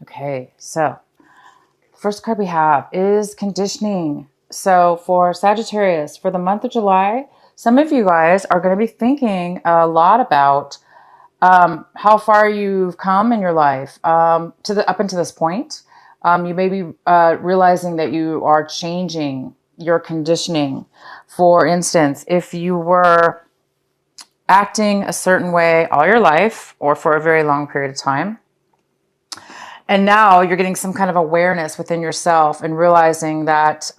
Okay, so the first card we have is conditioning. So for Sagittarius, for the month of July, some of you guys are going to be thinking a lot about how far you've come in your life up until this point. You may be realizing that you are changing your conditioning. For instance, if you were acting a certain way all your life or for a very long period of time, and now you're getting some kind of awareness within yourself and realizing that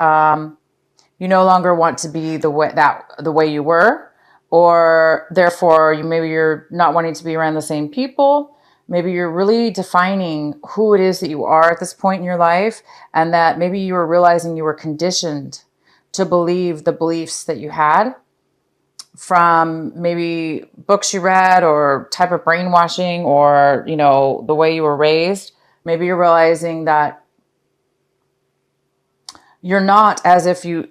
you no longer want to be the way you were, or therefore you're not wanting to be around the same people. Maybe you're really defining who it is that you are at this point in your life, and that maybe you were realizing you were conditioned to believe the beliefs that you had from maybe books you read or type of brainwashing or, the way you were raised. Maybe you're realizing that you're not as if you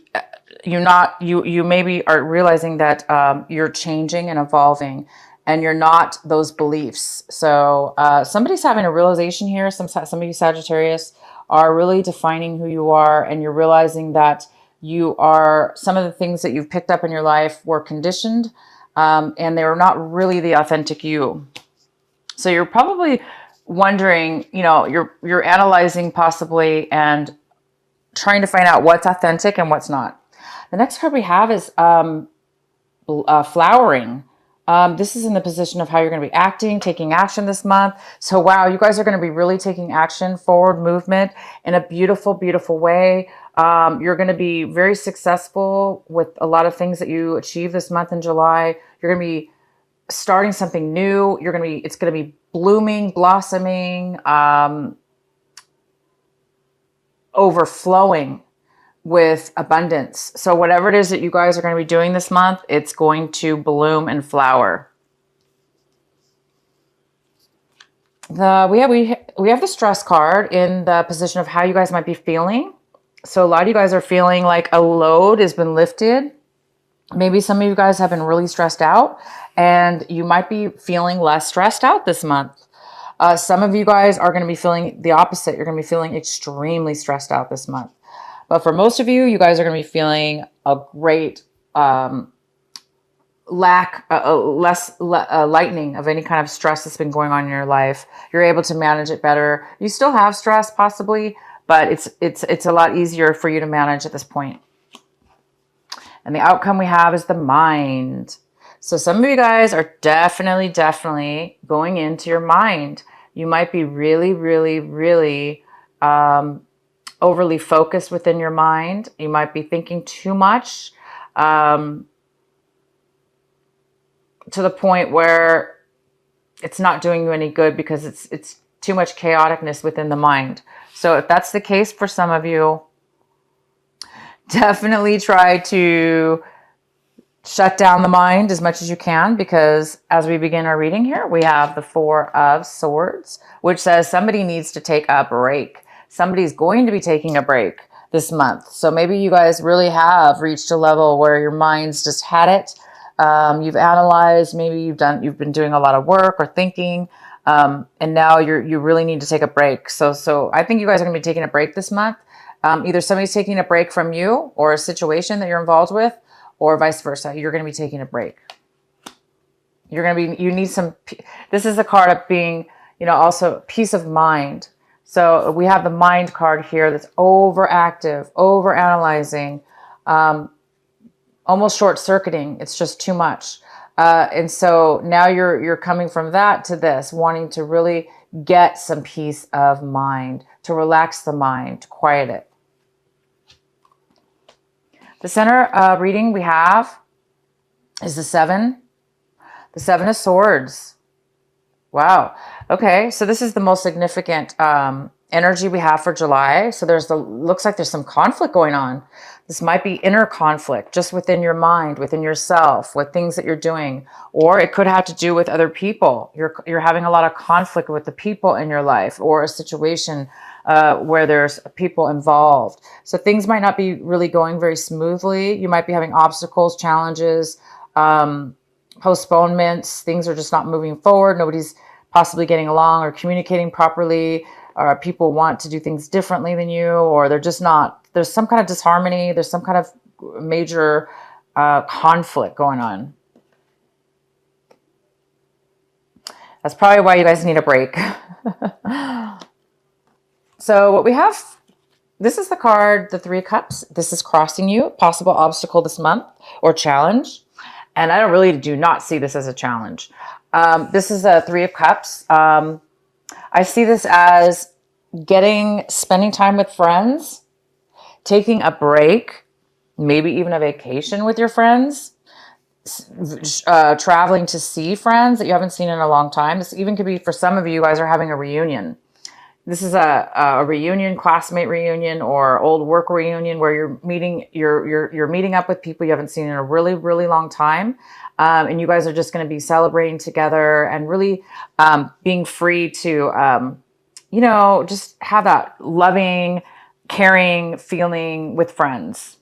maybe are realizing that you're changing and evolving and you're not those beliefs. So somebody's having a realization here. Some of you Sagittarius are really defining who you are, and you're realizing that you are, some of the things that you've picked up in your life were conditioned, and they're not really the authentic you. So you're probably wondering, you're analyzing possibly and trying to find out what's authentic and what's not. The next card we have is flowering. This is in the position of how you're going to be acting, taking action this month. So wow, you guys are going to be really taking action, forward movement in a beautiful, beautiful way. You're going to be very successful with a lot of things that you achieve this month in July. You're going to be starting something new. It's going to be blooming, blossoming, overflowing with abundance. So whatever it is that you guys are going to be doing this month, it's going to bloom and flower. We have the stress card in the position of how you guys might be feeling. So a lot of you guys are feeling like a load has been lifted. Maybe some of you guys have been really stressed out, and you might be feeling less stressed out this month. Some of you guys are going to be feeling the opposite. You're going to be feeling extremely stressed out this month. But for most of you, you guys are going to be feeling a great lightening of any kind of stress that's been going on in your life. You're able to manage it better. You still have stress possibly, but it's a lot easier for you to manage at this point. And the outcome we have is the mind. So some of you guys are definitely going into your mind. You might be really, really, really overly focused within your mind. You might be thinking too much to the point where it's not doing you any good because it's too much chaoticness within the mind. So if that's the case for some of you, definitely try to shut down the mind as much as you can, because as we begin our reading here, we have the Four of Swords, which says somebody needs to take a break. Somebody's going to be taking a break this month. So maybe you guys really have reached a level where your mind's just had it. You've analyzed, maybe you've been doing a lot of work or thinking, and now you really need to take a break. So I think you guys are going to be taking a break this month. Either somebody's taking a break from you or a situation that you're involved with, or vice versa. You're going to be taking a break. You need some, this is a card of being, also peace of mind. So we have the mind card here that's overactive, overanalyzing, almost short-circuiting. It's just too much. And so now you're coming from that to this, wanting to really get some peace of mind, to relax the mind, to quiet it. The center reading we have is the Seven of Swords. Wow. Okay, so this is the most significant energy we have for July. So looks like there's some conflict going on. This might be inner conflict just within your mind, within yourself, with things that you're doing, or it could have to do with other people. You're having a lot of conflict with the people in your life, or a situation where there's people involved. So things might not be really going very smoothly. You might be having obstacles, challenges, postponements. Things are just not moving forward. Nobody's possibly getting along or communicating properly. or people want to do things differently than you, or they're just not, there's some kind of disharmony, there's some kind of major conflict going on. That's probably why you guys need a break. So what we have, this is the card, the Three of Cups. This is crossing you, possible obstacle this month or challenge. And I really do not see this as a challenge. This is a Three of Cups. I see this as spending time with friends, taking a break, maybe even a vacation with your friends, traveling to see friends that you haven't seen in a long time. This even could be, for some of you guys are having a reunion. This is a reunion, classmate reunion, or old work reunion where you're meeting up with people you haven't seen in a really, really long time. And you guys are just going to be celebrating together and really being free to, just have that loving, caring feeling with friends.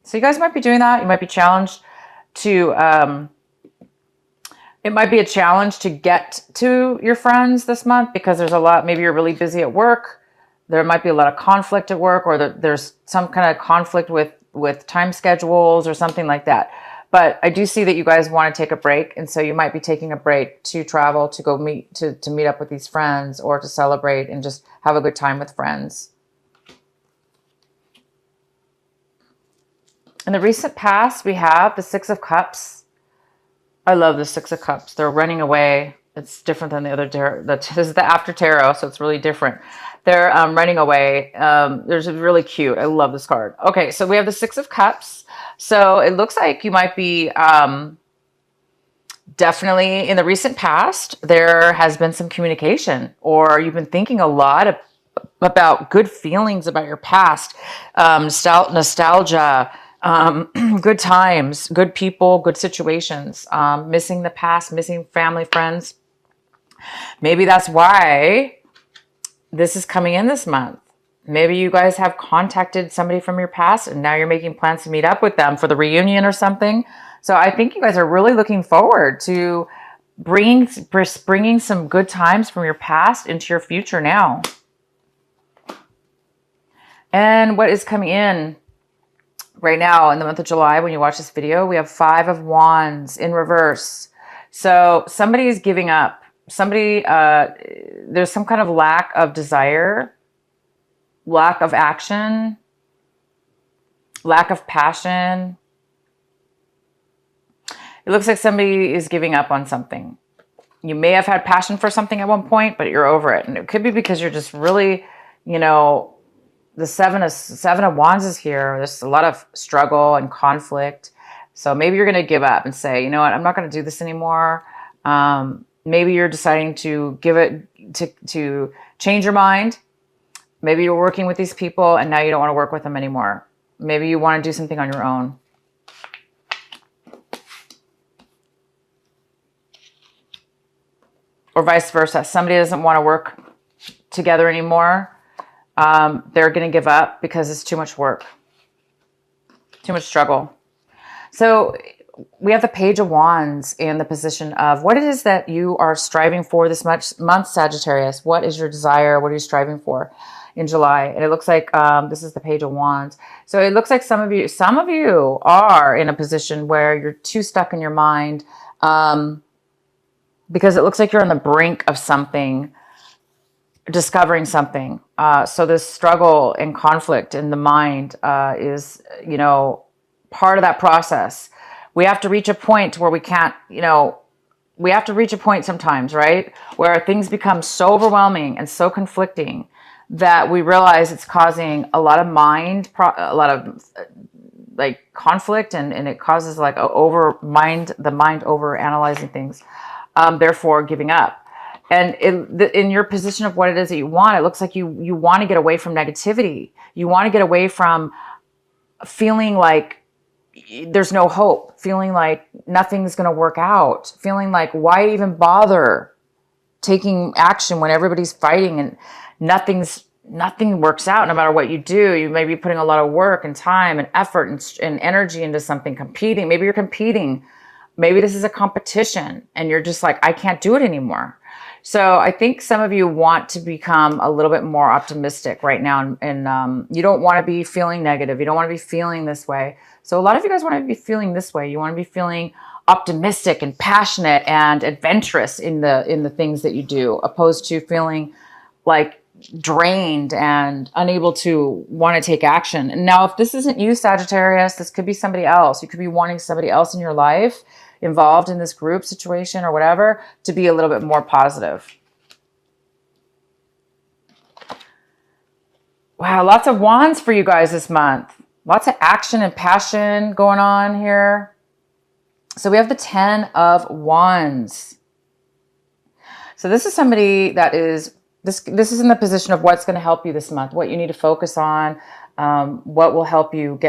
So you guys might be doing that. You might be challenged to, it might be a challenge to get to your friends this month because there's a lot, maybe you're really busy at work. There might be a lot of conflict at work, or there's some kind of conflict with time schedules or something like that. But I do see that you guys want to take a break. And so you might be taking a break to travel, to go meet up with these friends, or to celebrate and just have a good time with friends. In the recent past, we have the Six of Cups. I love the Six of Cups. They're running away. It's different than the other tarot. This is the after tarot, so it's really different. They're running away. There's really cute. I love this card. Okay, so we have the Six of Cups. So it looks like you might be definitely in the recent past, there has been some communication, or you've been thinking a lot about good feelings about your past, nostalgia, good times, good people, good situations, missing the past, missing family, friends. Maybe that's why this is coming in this month. Maybe you guys have contacted somebody from your past and now you're making plans to meet up with them for the reunion or something. So I think you guys are really looking forward to bringing some good times from your past into your future now. And what is coming in right now in the month of July, when you watch this video, we have Five of Wands in reverse. So somebody is giving up. Somebody, there's some kind of lack of desire, lack of action, lack of passion. It looks like somebody is giving up on something. You may have had passion for something at one point, but you're over it. And it could be because you're just really, the Seven of Wands is here. There's a lot of struggle and conflict. So maybe you're going to give up and say, you know what, I'm not going to do this anymore. Maybe you're deciding to to change your mind. Maybe you're working with these people and now you don't want to work with them anymore. Maybe you want to do something on your own. Or vice versa. Somebody doesn't want to work together anymore. They're going to give up because it's too much work, too much struggle. So we have the Page of Wands in the position of what it is that you are striving for this month, Sagittarius. What is your desire? What are you striving for in July? And it looks like this is the Page of Wands. So it looks like some of you are in a position where you're too stuck in your mind because it looks like you're on the brink of something, discovering something. So this struggle and conflict in the mind is, part of that process. We have to reach a point where we can't, we have to reach a point sometimes, right? Where things become so overwhelming and so conflicting that we realize it's causing a lot of a lot of conflict, and it causes the mind over analyzing things, therefore giving up. And in your position of what it is that you want, it looks like you want to get away from negativity. You want to get away from feeling like there's no hope, feeling like nothing's going to work out, feeling like why even bother taking action when everybody's fighting and nothing works out no matter what you do. You may be putting a lot of work and time and effort and energy into something, competing. Maybe you're competing. Maybe this is a competition and you're just like, I can't do it anymore. So I think some of you want to become a little bit more optimistic right now. And you don't want to be feeling negative. You don't want to be feeling this way. So a lot of you guys want to be feeling this way. You want to be feeling optimistic and passionate and adventurous in the things that you do, opposed to feeling like drained and unable to want to take action. And now, if this isn't you, Sagittarius, this could be somebody else. You could be wanting somebody else in your life involved in this group situation or whatever to be a little bit more positive. Wow, lots of wands for you guys this month. Lots of action and passion going on here. So we have the 10 of Wands. So this is somebody that is, this is in the position of what's going to help you this month, what you need to focus on, what will help you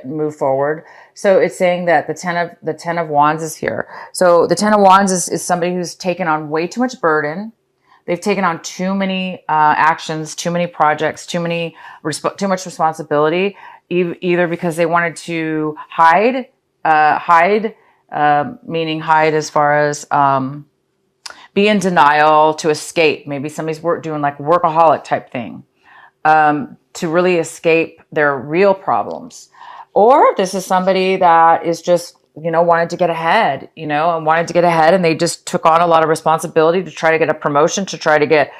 move forward. So it's saying that the 10 of Wands is here. So the 10 of Wands is somebody who's taken on way too much burden. They've taken on too many actions, too many projects, too much responsibility, either because they wanted to hide, meaning hide as far as be in denial, to escape. Maybe somebody's doing like workaholic type thing, to really escape their real problems. Or this is somebody that is just, wanted to get ahead, and they just took on a lot of responsibility to try to get a promotion, to try to get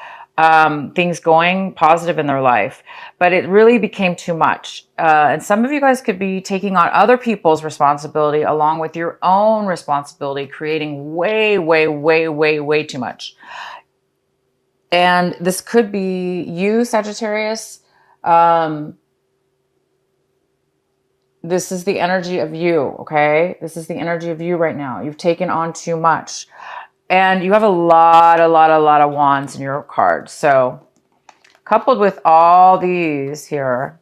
things going positive in their life. But it really became too much. And some of you guys could be taking on other people's responsibility along with your own responsibility, creating way, way, way, way, way too much. And this could be you, Sagittarius. This is the energy of you, okay? This is the energy of you right now. You've taken on too much. And you have a lot of wands in your cards. So coupled with all these here,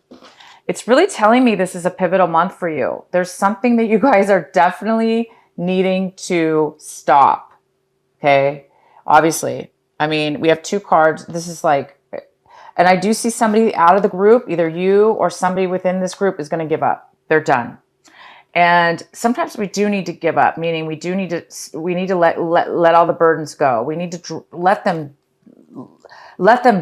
it's really telling me this is a pivotal month for you. There's something that you guys are definitely needing to stop, okay? Obviously. I mean, we have two cards. This is like, and I do see somebody out of the group, either you or somebody within this group is going to give up. They're done. And sometimes we do need to give up, meaning we need to let all the burdens go. We need to let them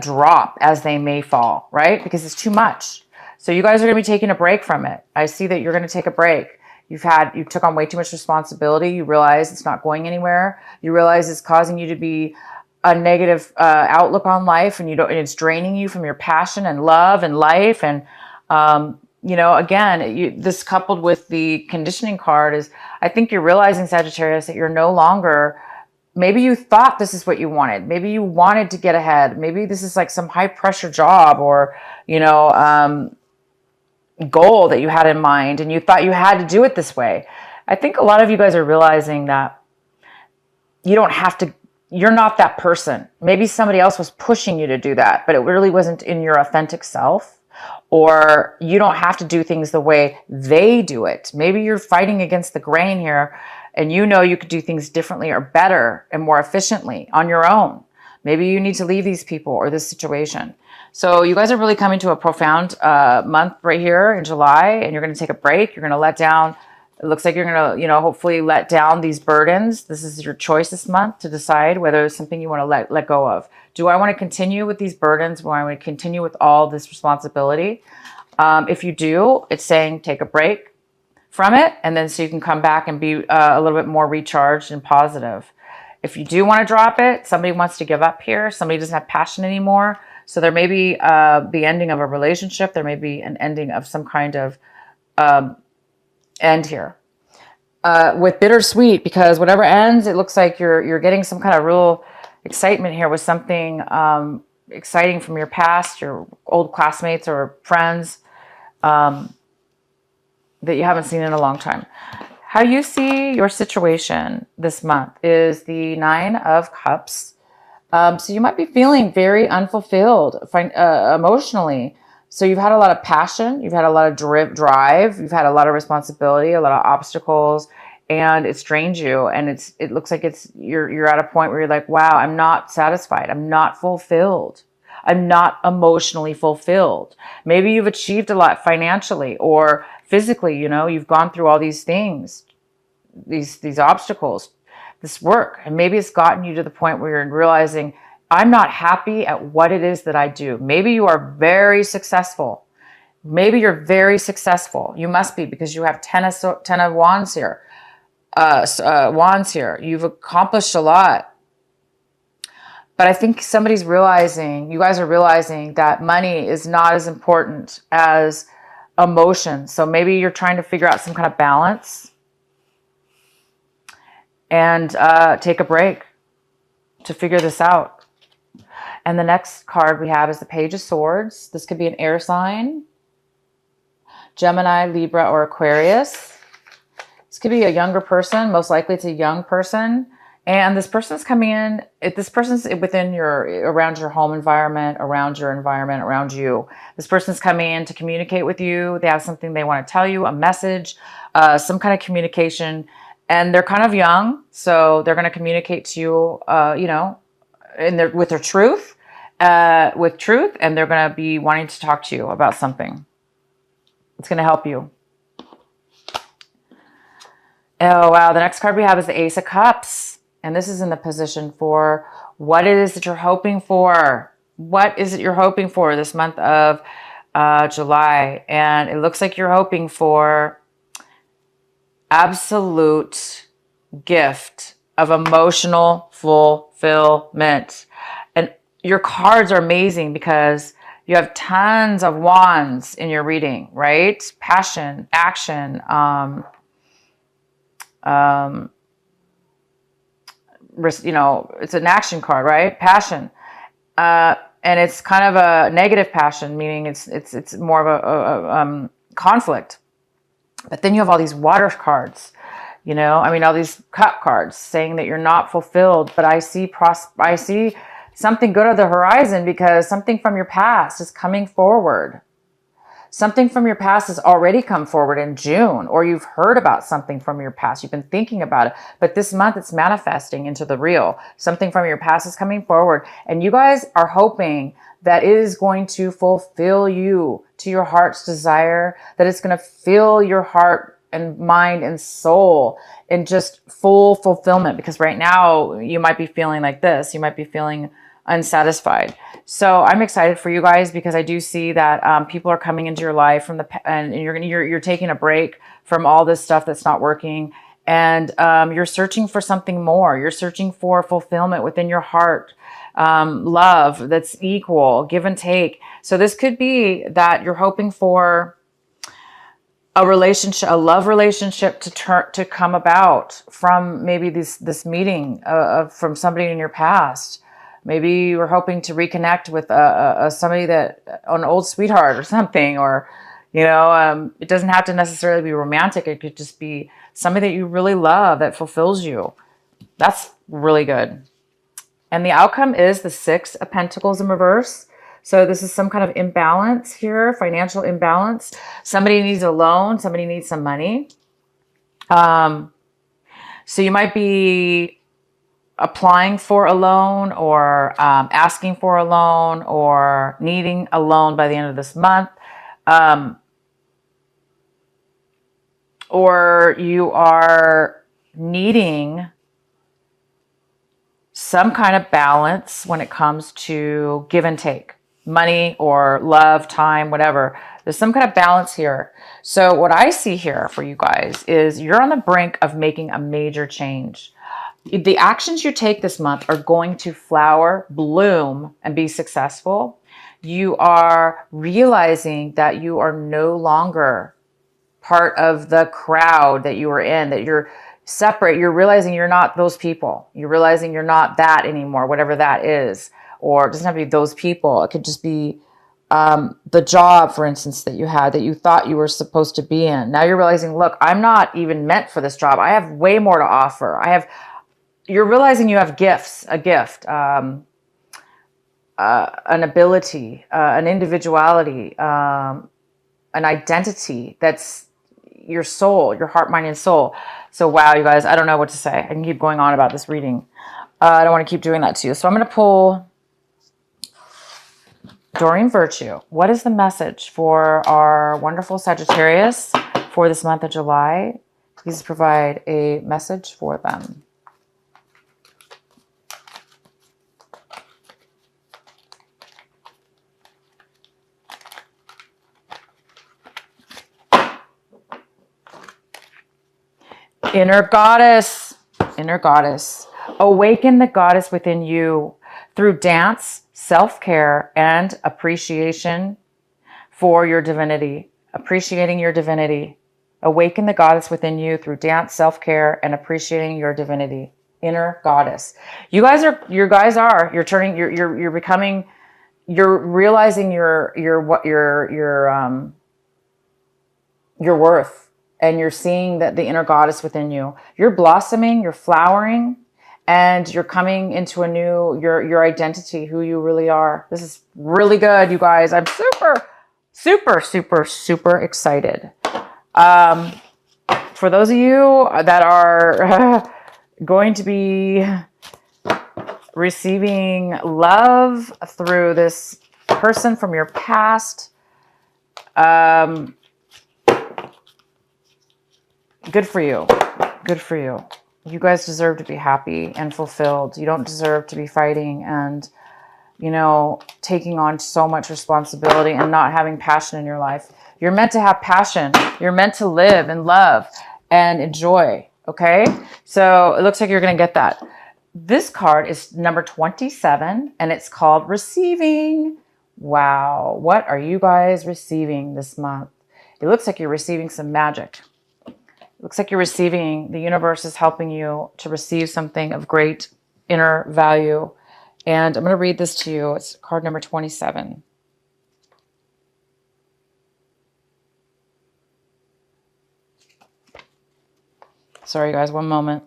drop as they may fall, right? Because it's too much. So you guys are going to be taking a break from it. I see that you're going to take a break. You took on way too much responsibility. You realize it's not going anywhere. You realize it's causing you to be a negative outlook on life, and it's draining you from your passion and love and life. And again, this coupled with the conditioning card is, I think you're realizing, Sagittarius, that you're no longer, maybe you thought this is what you wanted. Maybe you wanted to get ahead. Maybe this is like some high pressure job or, goal that you had in mind, and you thought you had to do it this way. I think a lot of you guys are realizing that you don't have to, you're not that person. Maybe somebody else was pushing you to do that, but it really wasn't in your authentic self. Or you don't have to do things the way they do it. Maybe you're fighting against the grain here, and you could do things differently or better and more efficiently on your own. Maybe you need to leave these people or this situation. So you guys are really coming to a profound month right here in July, and you're going to take a break. You're going to let down. It looks like you're going to, hopefully let down these burdens. This is your choice this month to decide whether it's something you want to let go of. Do I want to continue with these burdens? Do I want to continue with all this responsibility? If you do, it's saying take a break from it, and then so you can come back and be a little bit more recharged and positive. If you do want to drop it, somebody wants to give up here. Somebody doesn't have passion anymore. So there may be the ending of a relationship. There may be an ending of some kind of end here. With bittersweet, because whatever ends, it looks like you're getting some kind of real excitement here with something exciting from your past, your old classmates or friends that you haven't seen in a long time. How you see your situation this month is the 9 of Cups. So you might be feeling very unfulfilled emotionally. So you've had a lot of passion, you've had a lot of drive, you've had a lot of responsibility, a lot of obstacles, and it's drained you. And it looks like you're at a point where you're like, wow, I'm not satisfied. I'm not fulfilled. I'm not emotionally fulfilled. Maybe you've achieved a lot financially or physically, you've gone through all these things, these obstacles this work. And maybe it's gotten you to the point where you're realizing, I'm not happy at what it is that I do. Maybe you are very successful. Maybe you're very successful. You must be, because you have 10 of wands here. Wands here. You've accomplished a lot. But I think somebody's realizing, you guys are realizing that money is not as important as emotion. So maybe you're trying to figure out some kind of balance and take a break to figure this out. And the next card we have is the Page of Swords. This could be an air sign, Gemini, Libra, or Aquarius. This could be a younger person. Most likely it's a young person. And this person's coming in, if this person's within around your home environment, around your environment, around you. This person's coming in to communicate with you. They have something they want to tell you, a message, some kind of communication. And they're kind of young, so they're going to communicate to you, you know, with their truth, and they're going to be wanting to talk to you about something. It's going to help you. Oh, wow. The next card we have is the Ace of Cups. And this is in the position for what it is that you're hoping for. What is it you're hoping for this month of July? And it looks like you're hoping for absolute gift of emotional fulfillment. And your cards are amazing because you have tons of wands in your reading, right? Passion, action, you know, it's an action card, right? Passion. And it's kind of a negative passion, meaning it's more of a conflict. But then you have all these water cards, you know, I mean, all these cup cards saying that you're not fulfilled, but I see something good on the horizon because something from your past is coming forward. Something from your past has already come forward in June, or you've heard about something from your past. You've been thinking about it, but this month it's manifesting into the real. Something from your past is coming forward, and you guys are hoping that it is going to fulfill you to your heart's desire, that it's going to fill your heart and mind and soul in just full fulfillment. Because right now you might be feeling like this. You might be feeling unsatisfied. So I'm excited for you guys because I do see that people are coming into your life and you're taking a break from all this stuff that's not working, and you're searching for something more. You're searching for fulfillment within your heart, love that's equal, give and take. So this could be that you're hoping for a relationship, a love relationship to come about from maybe this meeting from somebody in your past. Maybe you were hoping to reconnect with somebody an old sweetheart or something, or, you know, it doesn't have to necessarily be romantic. It could just be somebody that you really love that fulfills you. That's really good. And the outcome is the Six of Pentacles in reverse. So this is some kind of imbalance here, financial imbalance. Somebody needs a loan. Somebody needs some money. So you might be applying for a loan, or asking for a loan, or needing a loan by the end of this month. Or you are needing some kind of balance when it comes to give and take. Money or love, time, whatever. There's some kind of balance here. So what I see here for you guys is you're on the brink of making a major change. The actions you take this month are going to flower, bloom, and be successful. You are realizing that you are no longer part of the crowd that you were in, that you're separate. You're realizing you're not those people. You're realizing you're not that anymore, whatever that is. Or it doesn't have to be those people. It could just be the job, for instance, that you had, that you thought you were supposed to be in. Now you're realizing, look, I'm not even meant for this job. I have way more to offer. You're realizing you have gifts, a gift, an ability, an individuality, an identity that's your soul, your heart, mind, and soul. So wow, you guys, I don't know what to say. I can keep going on about this reading. I don't want to keep doing that to you. So I'm going to pull Doreen Virtue. What is the message for our wonderful Sagittarius for this month of July? Please provide a message for them. Inner goddess, inner goddess. Awaken the goddess within you through dance, self-care, and appreciation for your divinity. Appreciating your divinity. Awaken the goddess within you through dance, self-care, and appreciating your divinity. Inner goddess. You're becoming, you're realizing your worth, and you're seeing that the inner goddess within you. You're blossoming, you're flowering, and you're coming into a new, your identity, who you really are. This is really good, you guys. I'm super excited. For those of you that are going to be receiving love through this person from your past, good for you. Good for you. You guys deserve to be happy and fulfilled. You don't deserve to be fighting and, you know, taking on so much responsibility and not having passion in your life. You're meant to have passion. You're meant to live and love and enjoy. Okay? So it looks like you're going to get that. This card is number 27, and it's called Receiving. Wow. What are you guys receiving this month? It looks like you're receiving some magic. Looks like you're receiving, the universe is helping you to receive something of great inner value. And I'm going to read this to you. It's card number 27. Sorry, guys, one moment.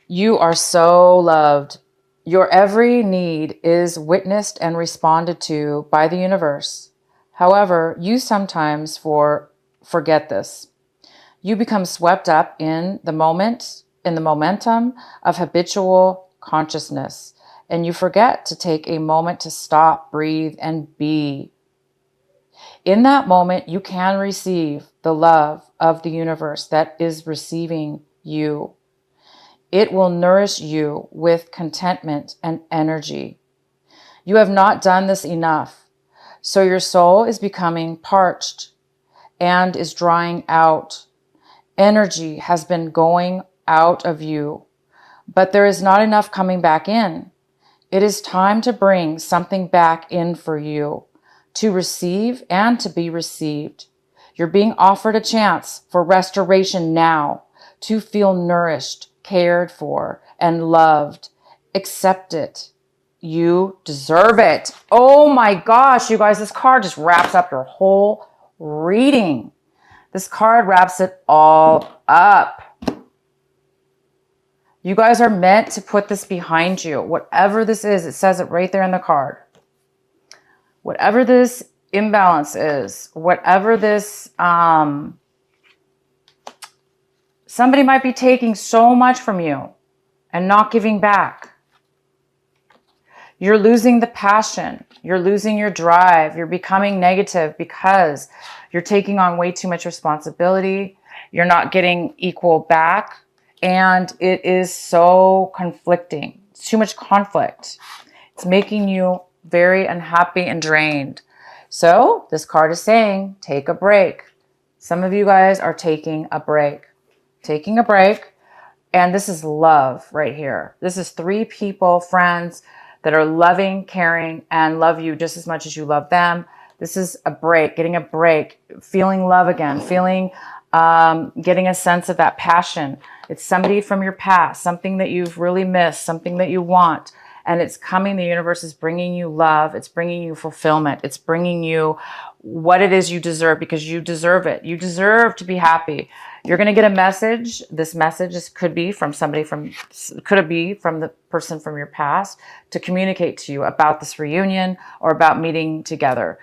You are so loved. Your every need is witnessed and responded to by the universe. However, you sometimes forget this. You become swept up in the momentum of habitual consciousness, and you forget to take a moment to stop, breathe, and be. In that moment, you can receive the love of the universe that is receiving you. It will nourish you with contentment and energy. You have not done this enough, so your soul is becoming parched and is drying out. Energy has been going out of you, but there is not enough coming back in. It is time to bring something back in for you, to receive and to be received. You're being offered a chance for restoration now, to feel nourished, cared for, and loved. Accept it. You deserve it. Oh my gosh, you guys, this card just wraps up your whole reading. This card wraps it all up. You guys are meant to put this behind you. Whatever this is, it says it right there in the card. Whatever this imbalance is, whatever this, somebody might be taking so much from you and not giving back. You're losing the passion. You're losing your drive. You're becoming negative because you're taking on way too much responsibility. You're not getting equal back. And it is so conflicting. It's too much conflict. It's making you very unhappy and drained. So this card is saying, take a break. Some of you guys are taking a break. Taking a break. And this is love right here. This is 3 people, friends, that are loving, caring, and love you just as much as you love them. This is a break, getting a break, feeling love again, feeling, getting a sense of that passion. It's somebody from your past, something that you've really missed, something that you want. And it's coming, the universe is bringing you love. It's bringing you fulfillment. It's bringing you what it is you deserve, because you deserve it. You deserve to be happy. You're going to get a message. This message could be from somebody could it be from the person from your past to communicate to you about this reunion or about meeting together.